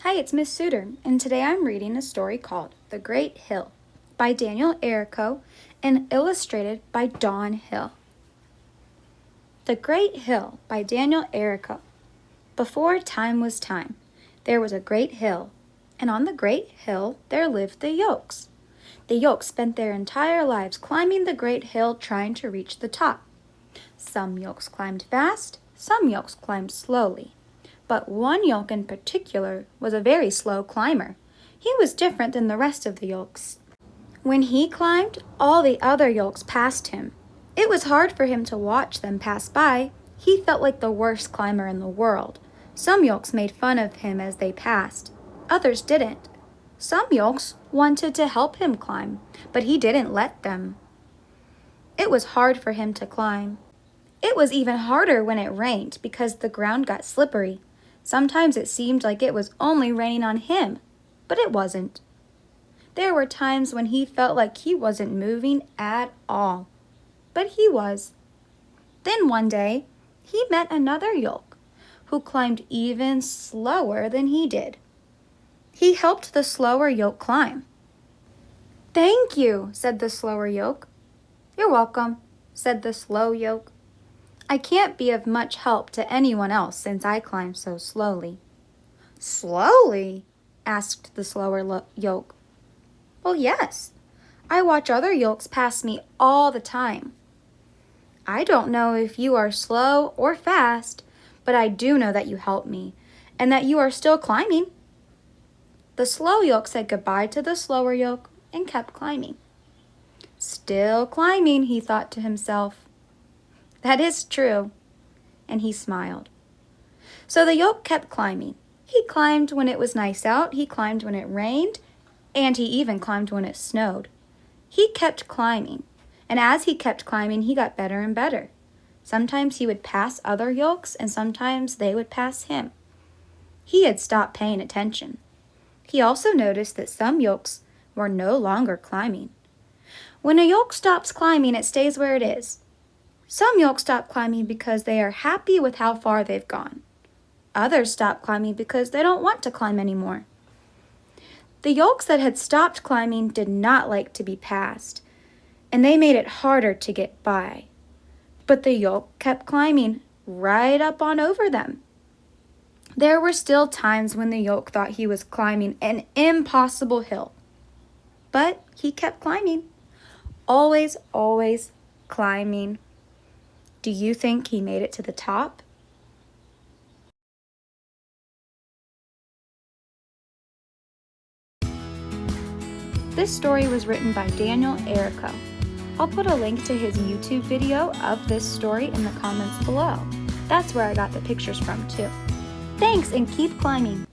Hi, it's Miss Soutar, and today I'm reading a story called The Great Hill by Daniel Ericco and illustrated by Dawn Hill. The Great Hill by Daniel Ericco. Before time was time, there was a great hill, and on the great hill there lived the Yolks. The Yolks spent their entire lives climbing the great hill trying to reach the top. Some Yolks climbed fast, some Yolks climbed slowly. But one Yolk in particular was a very slow climber. He was different than the rest of the Yolks. When he climbed, all the other Yolks passed him. It was hard for him to watch them pass by. He felt like the worst climber in the world. Some Yolks made fun of him as they passed. Others didn't. Some Yolks wanted to help him climb, but he didn't let them. It was hard for him to climb. It was even harder when it rained because the ground got slippery. Sometimes it seemed like it was only raining on him, but it wasn't. There were times when he felt like he wasn't moving at all, but he was. Then one day, he met another Yolk who climbed even slower than he did. He helped the slower Yolk climb. "Thank you," said the slower Yolk. "You're welcome," said the slow Yolk. "I can't be of much help to anyone else since I climb so slowly." "Slowly?" asked the slower Yolk. "Well, yes. I watch other Yolks pass me all the time. I don't know if you are slow or fast, but I do know that you help me and that you are still climbing." The slow Yolk said goodbye to the slower Yolk and kept climbing. "Still climbing," he thought to himself. "That is true," and he smiled. So the Yolk kept climbing. He climbed when it was nice out, he climbed when it rained, and he even climbed when it snowed. He kept climbing, and as he kept climbing, he got better and better. Sometimes he would pass other Yolks, and sometimes they would pass him. He had stopped paying attention. He also noticed that some Yolks were no longer climbing. When a Yolk stops climbing, it stays where it is. Some Yolks stop climbing because they are happy with how far they've gone. Others stop climbing because they don't want to climb anymore. The Yolks that had stopped climbing did not like to be passed, and they made it harder to get by. But the Yolk kept climbing right up on over them. There were still times when the Yolk thought he was climbing an impossible hill, but he kept climbing. Always, always climbing. Do you think he made it to the top? This story was written by Daniel Ericco. I'll put a link to his YouTube video of this story in the comments below. That's where I got the pictures from too. Thanks, and keep climbing.